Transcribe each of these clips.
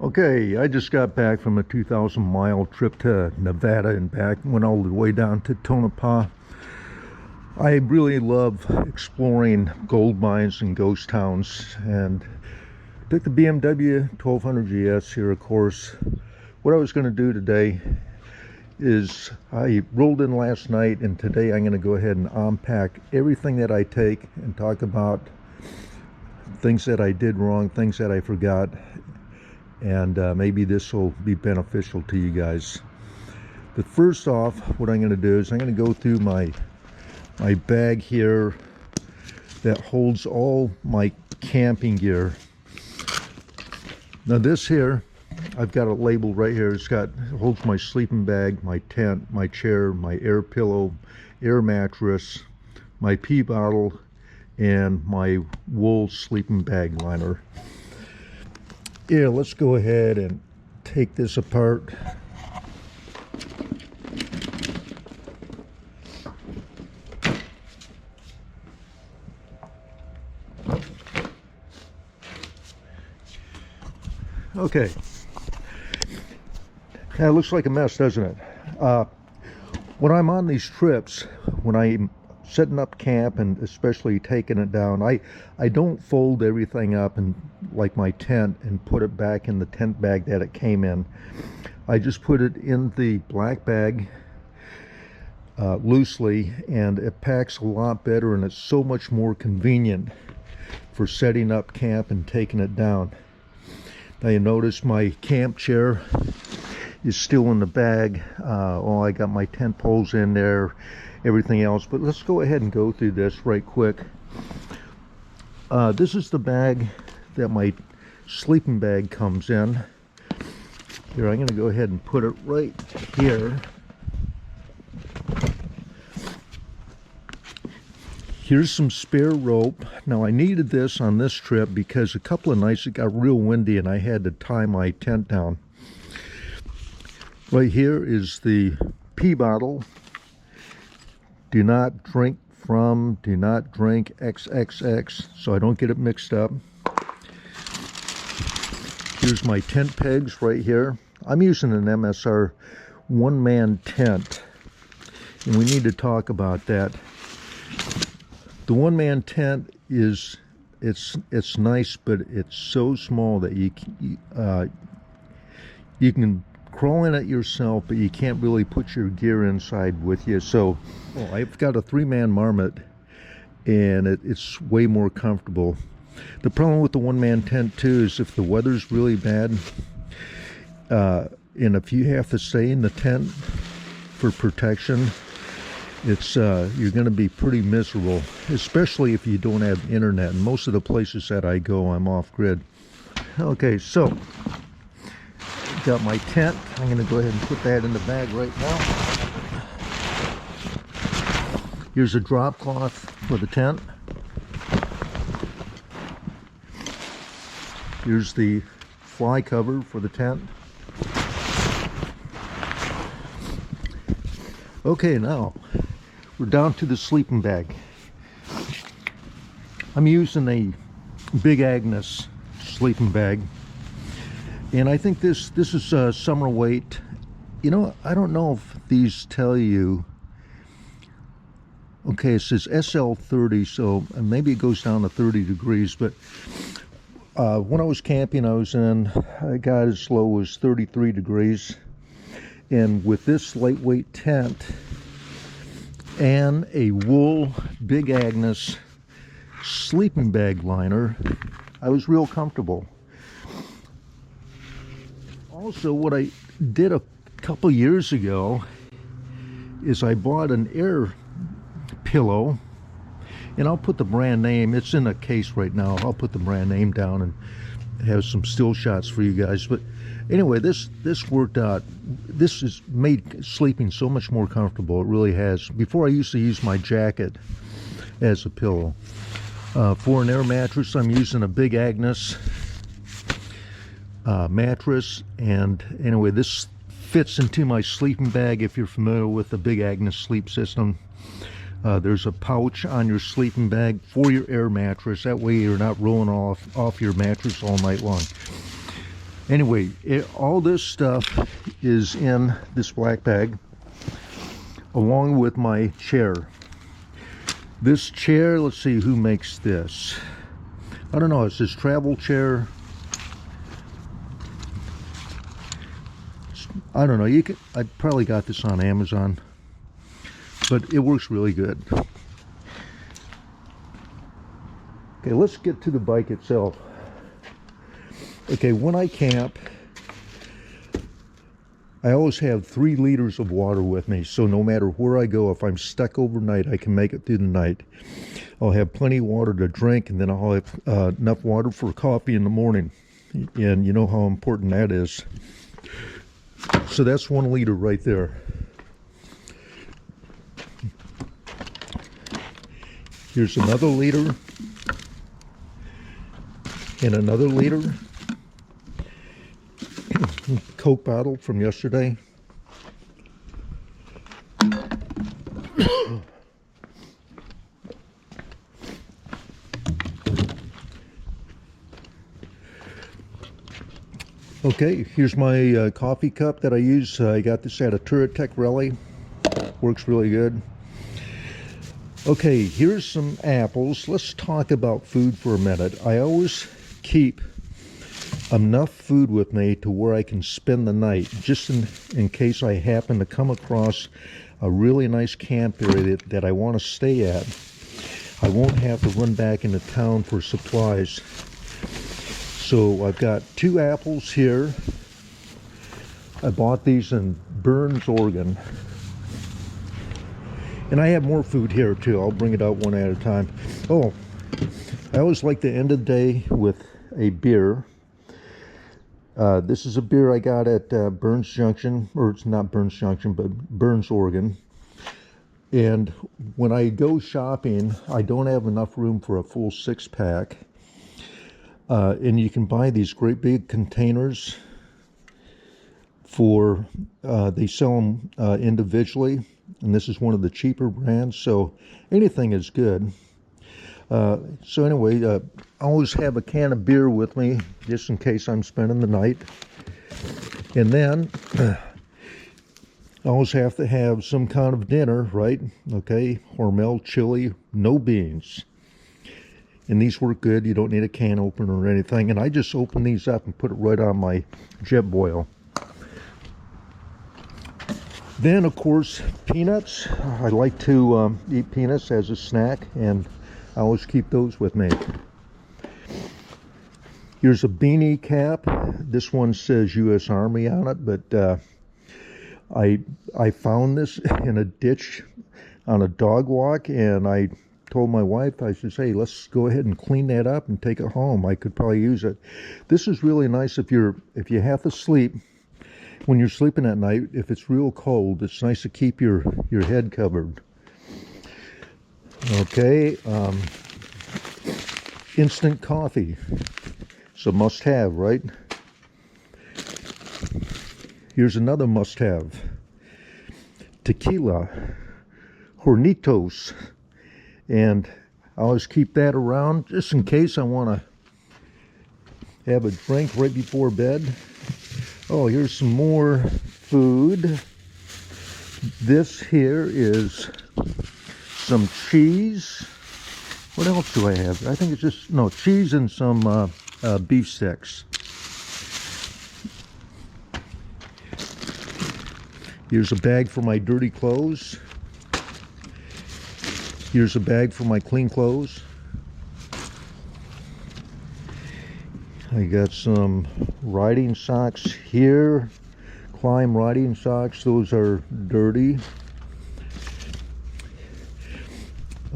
Okay, I just got back from a 2,000-mile trip to Nevada and back. Went all the way down to Tonopah. I really love exploring gold mines and ghost towns, and took the BMW 1200 GS here, of course. What I was going to do today is I rolled in last night, and today I'm going to go ahead and unpack everything that I take and talk about things that I did wrong, things that I forgot, and maybe this will be beneficial to you guys. But first off, what I'm going to do is I'm going to go through my bag here that holds all my camping gear. Now this here, I've got it labeled right here. It holds my sleeping bag, my tent, my chair, my air pillow, air mattress, my pee bottle, and my wool sleeping bag liner. Yeah, let's go ahead and take this apart. Okay. That looks like a mess, doesn't it? When I'm on these trips, when I'm setting up camp and especially taking it down, I don't fold everything up and like my tent and put it back in the tent bag that it came in. I just put it in the black bag loosely, and it packs a lot better, and it's so much more convenient for setting up camp and taking it down. Now you notice my camp chair is still in the bag. I got my tent poles in there, everything else. But let's go ahead and go through this right quick. This is the bag that my sleeping bag comes in. Here, I'm going to go ahead and put it right here. Here's some spare rope. Now I needed this on this trip because a couple of nights it got real windy and I had to tie my tent down. Right here is the pee bottle. Do not drink from, do not drink XXX, so I don't get it mixed up. Here's my tent pegs right here. I'm using an MSR one-man tent, and we need to talk about that. The one-man tent is, it's nice, but it's so small that you can crawl in it yourself, but you can't really put your gear inside with you. So I've got a 3-man marmot, and it's way more comfortable. The problem with the one-man tent too is if the weather's really bad, and if you have to stay in the tent for protection, it's you're going to be pretty miserable, especially if you don't have internet. And most of the places that I go, I'm off grid. Okay, so got my tent. I'm going to go ahead and put that in the bag right now. Here's a drop cloth for the tent. Here's the fly cover for the tent. Okay, now we're down to the sleeping bag. I'm using a Big Agnes sleeping bag, and I think this is summer weight. You know, I don't know if these tell you. Okay, it says SL30, so maybe it goes down to 30 degrees, but when I was camping, I got as low as 33 degrees. And with this lightweight tent and a wool Big Agnes sleeping bag liner, I was real comfortable. Also, what I did a couple years ago is I bought an air pillow, and I'll put the brand name, it's in a case right now, I'll put the brand name down and have some still shots for you guys. But anyway, this worked out. This has made sleeping so much more comfortable. It really has. Before, I used to use my jacket as a pillow. For an air mattress, I'm using a Big Agnes mattress, and anyway, this fits into my sleeping bag. If you're familiar with the Big Agnes sleep system, there's a pouch on your sleeping bag for your air mattress. That way you're not rolling off your mattress all night long. Anyway, all this stuff is in this black bag, along with my chair. This chair, let's see who makes this. I don't know, it's this travel chair. I don't know, I probably got this on Amazon, but it works really good. Okay, let's get to the bike itself. Okay, when I camp, I always have 3 liters of water with me, so no matter where I go, if I'm stuck overnight, I can make it through the night. I'll have plenty of water to drink, and then I'll have enough water for coffee in the morning. And you know how important that is. So that's 1 liter right there. Here's another liter. And another liter. Coke bottle from yesterday. Okay, here's my coffee cup that I use. I got this at a Touratech Rally. Works really good. Okay, here's some apples. Let's talk about food for a minute. I always keep enough food with me to where I can spend the night, just in case I happen to come across a really nice camp area that I want to stay at. I won't have to run back into town for supplies. So I've got 2 apples here. I bought these in Burns, Oregon. And I have more food here too. I'll bring it out one at a time. Oh, I always like to end the day with a beer. This is a beer I got at Burns Junction, or it's not Burns Junction, but Burns, Oregon. And when I go shopping, I don't have enough room for a full 6-pack. And you can buy these great big containers for, they sell them individually. And this is one of the cheaper brands, so anything is good. So anyway, I always have a can of beer with me, just in case I'm spending the night. And then, I always have to have some kind of dinner, right? Okay, Hormel chili, no beans. And these work good. You don't need a can opener or anything. And I just open these up and put it right on my Jetboil. Then, of course, peanuts. I like to eat peanuts as a snack, and I always keep those with me. Here's a beanie cap. This one says U.S. Army on it, but I found this in a ditch on a dog walk, and I told my wife, I said, hey, let's go ahead and clean that up and take it home. I could probably use it. This is really nice if you have to sleep. When you're sleeping at night, if it's real cold, it's nice to keep your head covered. Okay, instant coffee. It's a must-have, right? Here's another must-have. Tequila, Hornitos. And I always keep that around just in case I want to have a drink right before bed. Oh, here's some more food. This here is some cheese. What else do I have? I think it's just, no, cheese and some beef sticks. Here's a bag for my dirty clothes. Here's a bag for my clean clothes. I got some riding socks here, climb riding socks. Those are dirty.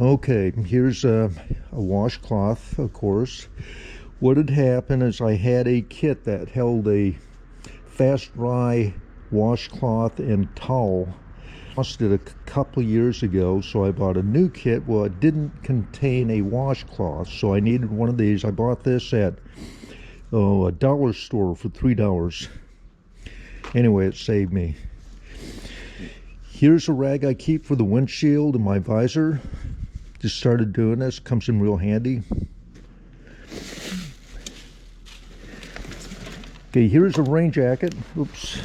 Okay, here's a washcloth, of course. What had happened is I had a kit that held a fast dry washcloth and towel. I lost it a couple of years ago, so I bought a new kit. Well, it didn't contain a washcloth, so I needed one of these. I bought this at a dollar store for $3. Anyway, it saved me. Here's a rag I keep for the windshield and my visor. Just started doing this. Comes in real handy. Okay, here's a rain jacket. Oops.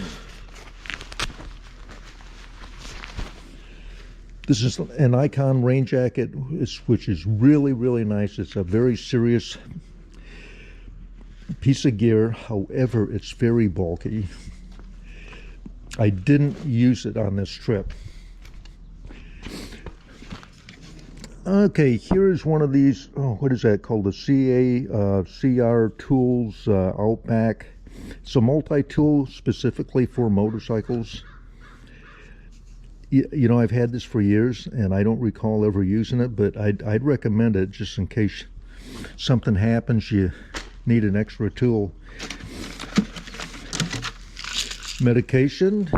This is an Icon rain jacket, which is really, really nice. It's a very serious piece of gear. However, it's very bulky. I didn't use it on this trip. Okay, here's one of these, oh, what is that called? The CR Tools Outback. It's a multi-tool specifically for motorcycles. You know, I've had this for years, and I don't recall ever using it, but I'd recommend it just in case something happens, you need an extra tool. Medication.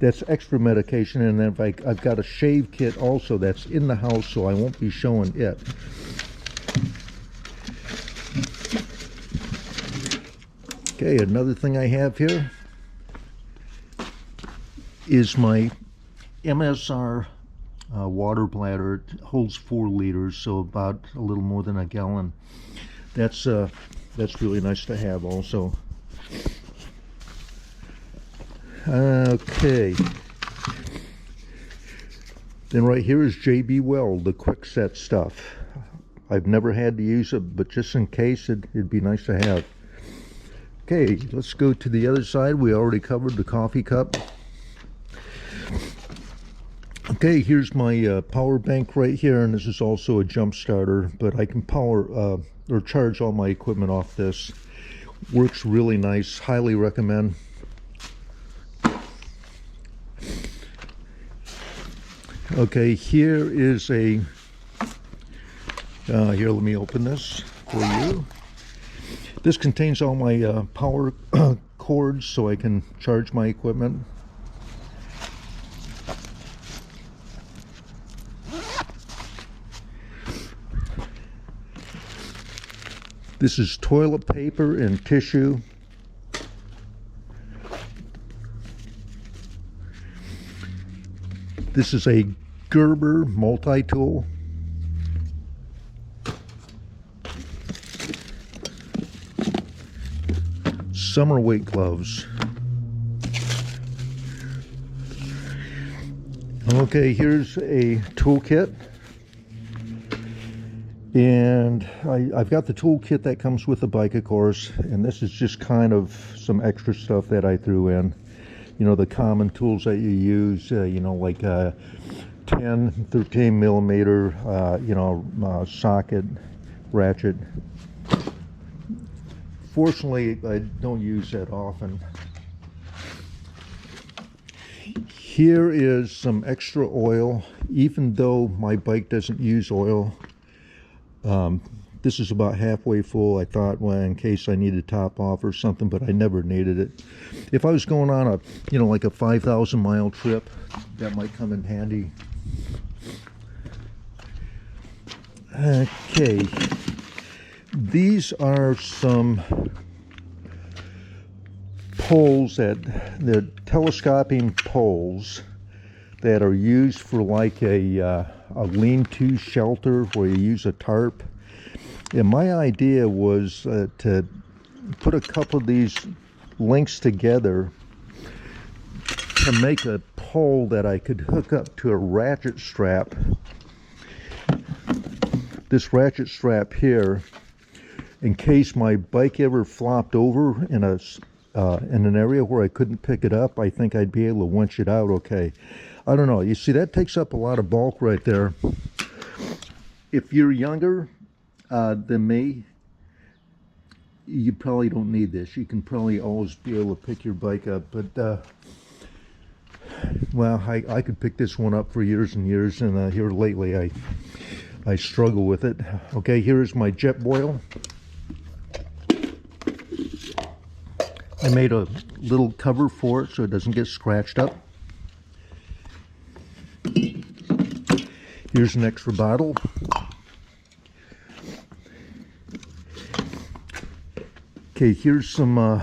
That's extra medication, and then I've got a shave kit also that's in the house, so I won't be showing it. Okay, another thing I have here is my MSR water bladder. It holds 4 liters, so about a little more than a gallon. That's really nice to have also. Okay. Then right here is JB Weld, the quick set stuff. I've never had to use it, but just in case, it'd be nice to have. Okay, let's go to the other side. We already covered the coffee cup. Okay, here's my power bank right here, and this is also a jump starter, but I can power or charge all my equipment off this. Works really nice. Highly recommend. Okay, here is a here, let me open this for you. This contains all my power cords so I can charge my equipment. This is toilet paper and tissue. This is a Gerber multi-tool. Summer weight gloves. Okay, here's a toolkit. And I've got the toolkit that comes with the bike, of course, and this is just kind of some extra stuff that I threw in. You know, the common tools that you use, you know, like 10, 13 millimeter, you know, socket, ratchet. Fortunately, I don't use that often. Here is some extra oil. Even though my bike doesn't use oil, this is about halfway full. I thought, well, in case I need to top off or something, but I never needed it. If I was going on a, you know, like a 5,000 mile trip, that might come in handy. Okay. These are some poles they're telescoping poles that are used for like a lean-to shelter where you use a tarp. And my idea was to put a couple of these links together to make a pole that I could hook up to a ratchet strap. This ratchet strap here, in case my bike ever flopped over in an area where I couldn't pick it up, I think I'd be able to winch it out okay. I don't know. You see, that takes up a lot of bulk right there. If you're younger than me, you probably don't need this. You can probably always be able to pick your bike up. But, well, I could pick this one up for years and years, and here lately I struggle with it. Okay, here's my jet boil. I made a little cover for it so it doesn't get scratched up. Here's an extra bottle. Okay, here's some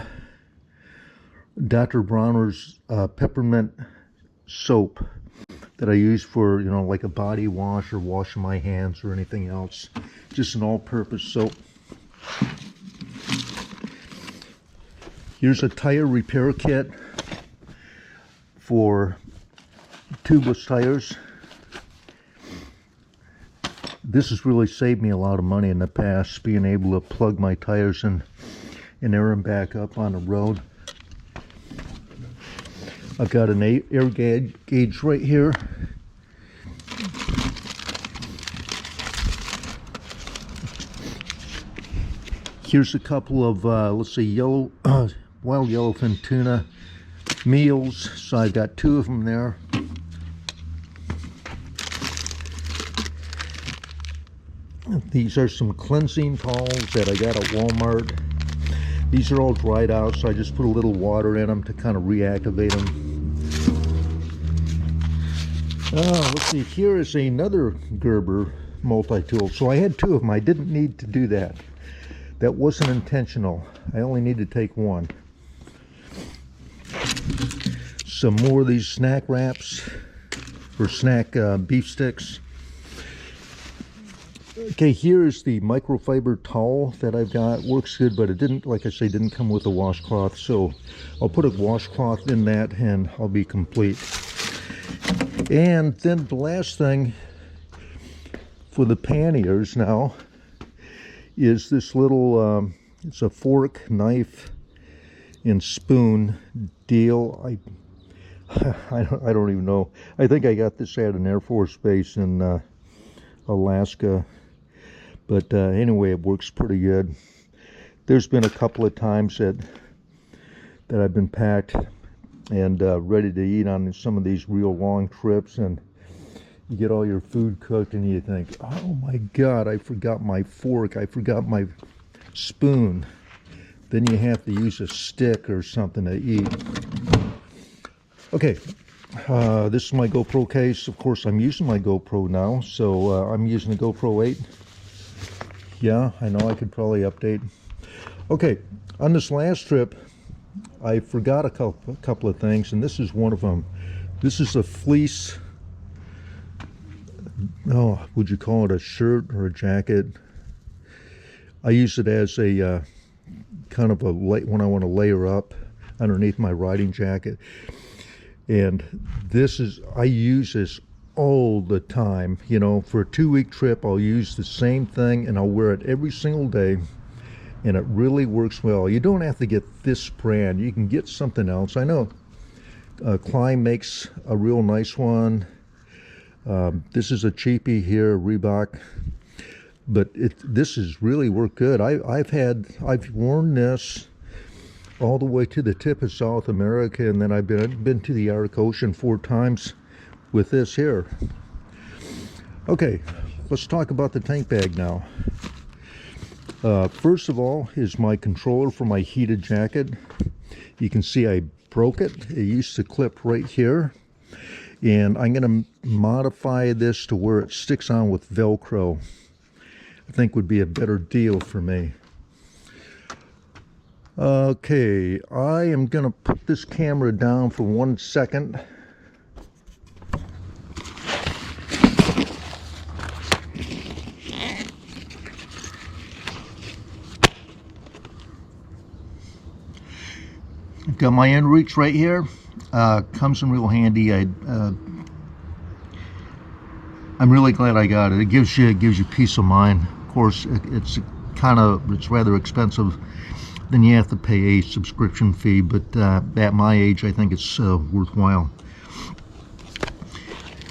Dr. Bronner's peppermint soap that I use for, you know, like a body wash or washing my hands or anything else. just an all-purpose soap. Here's a tire repair kit for tubeless tires. This has really saved me a lot of money in the past, being able to plug my tires in and air them back up on the road. I've got an air gauge right here. Here's a couple of, let's see, wild yellowfin tuna meals. So I've got 2 of them there. These are some cleansing towels that I got at Walmart. These are all dried out, so I just put a little water in them to kind of reactivate them. Let's see, here is another Gerber multi-tool. So I had 2 of them. I didn't need to do that. That wasn't intentional. I only need to take 1. Some more of these snack wraps for snack beef sticks. Okay, here's the microfiber towel that I've got. Works good, but it didn't, like I say, didn't come with a washcloth. So I'll put a washcloth in that and I'll be complete. And then the last thing for the panniers now is this little, it's a fork, knife, and spoon deal. I don't even know. I think I got this at an Air Force base in Alaska. But anyway, it works pretty good. There's been a couple of times that I've been packed and ready to eat on some of these real long trips, and you get all your food cooked and you think, oh my God, I forgot my fork, I forgot my spoon. Then you have to use a stick or something to eat. Okay, this is my GoPro case. Of course, I'm using my GoPro now, so I'm using the GoPro 8. Yeah, I know I could probably update. Okay, on this last trip, I forgot a couple of things, and this is one of them. This is a fleece, would you call it a shirt or a jacket? I use it as a kind of when I want to layer up underneath my riding jacket. And I use this all the time. You know, for a 2-week trip, I'll use the same thing and I'll wear it every single day, and it really works well. You don't have to get this brand. You can get something else. I know Klein makes a real nice one. This is a cheapie here, Reebok, but this has really worked good. I've worn this all the way to the tip of South America, and then I've been to the Arctic Ocean 4 times with this here. Okay, let's talk about the tank bag now. First of all is my controller for my heated jacket. You can see I broke it. It used to clip right here, and I'm going to modify this to where it sticks on with Velcro. I think would be a better deal for me. Okay, I am going to put this camera down for 1 second. Got my end reach right here. Comes in real handy. I'm really glad I got it. It gives you peace of mind. Of course, it's rather expensive. Then you have to pay a subscription fee, but at my age, I think it's worthwhile.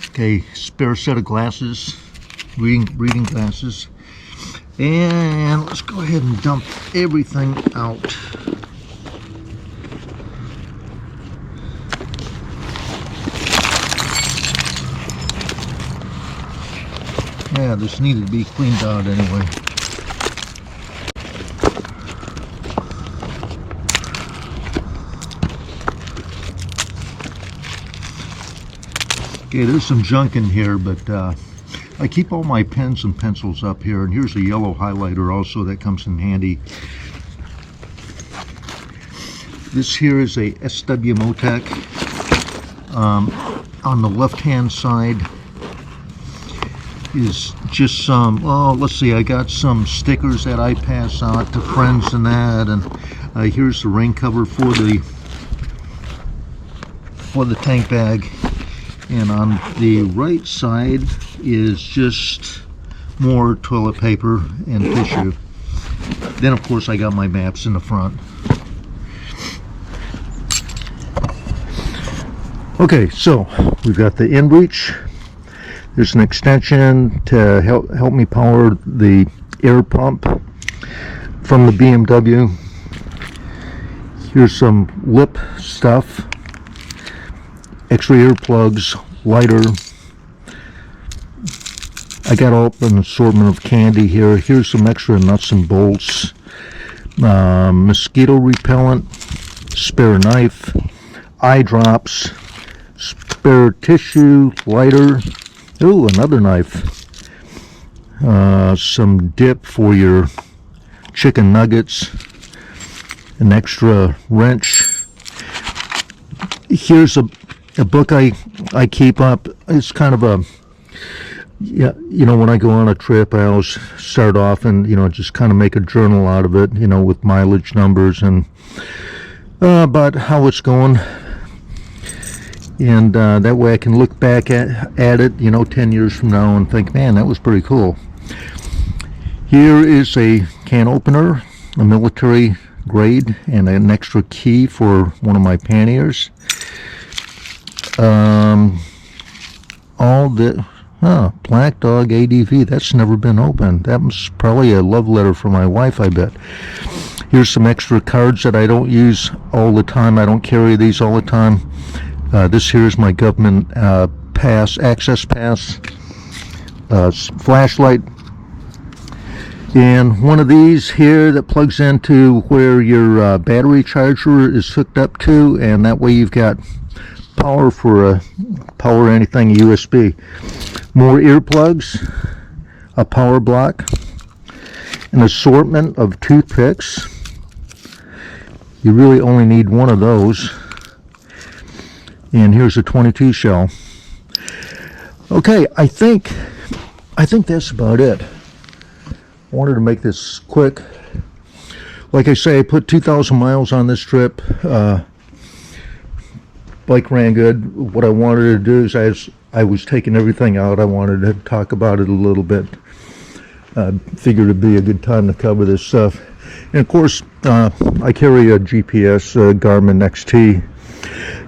Okay, spare set of glasses, reading glasses, and let's go ahead and dump everything out. Yeah, this needed to be cleaned out anyway. Okay, there's some junk in here, but I keep all my pens and pencils up here, and here's a yellow highlighter also that comes in handy. This here is a SW Motec. On the left-hand side, is just some, oh, let's see, I got some stickers that I pass out to friends and that, and here's the rain cover for the tank bag. And on the right side is just more toilet paper and tissue. Then of course I got my maps in the front. Okay, so we've got the inReach. There's an extension to help me power the air pump from the BMW. Here's some lip stuff, extra earplugs, lighter. I got all an assortment of candy here. Here's some extra nuts and bolts, mosquito repellent, spare knife, eye drops, spare tissue, lighter. Ooh, another knife. Some dip for your chicken nuggets, an extra wrench. Here's a book I keep up. It's kind of a, yeah, you know, when I go on a trip, I always start off and, you know, just kind of make a journal out of it, you know, with mileage numbers and about how it's going. And that way I can look back at it, you know, 10 years from now and think, man, that was pretty cool. Here is a can opener, a military grade, and an extra key for one of my panniers. All the Black Dog ADV, that's never been opened. That was probably a love letter for my wife, I bet. Here's some extra cards that I don't use all the time. I don't carry these all the time. This here is my government pass, access pass, flashlight, and one of these here that plugs into where your battery charger is hooked up to, and that way you've got power for power anything USB. More earplugs, a power block, an assortment of toothpicks. You really only need one of those. And here's a 22 shell. Okay, I think that's about it. I wanted to make this quick. Like I say, I put 2,000 miles on this trip. Bike ran good. What I wanted to do is, as I was taking everything out, I wanted to talk about it a little bit. Figured it'd be a good time to cover this stuff. And of course, I carry a GPS Garmin XT.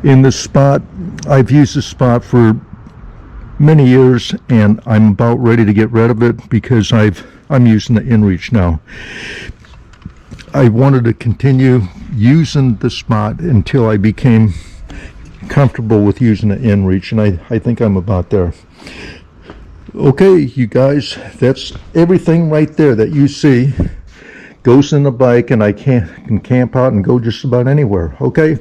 In this spot, I've used this spot for many years, and I'm about ready to get rid of it because I'm using the inReach now. I wanted to continue using the spot until I became comfortable with using the inReach, and I think I'm about there. Okay, you guys, that's everything right there that you see goes in the bike, and I can camp out and go just about anywhere. Okay,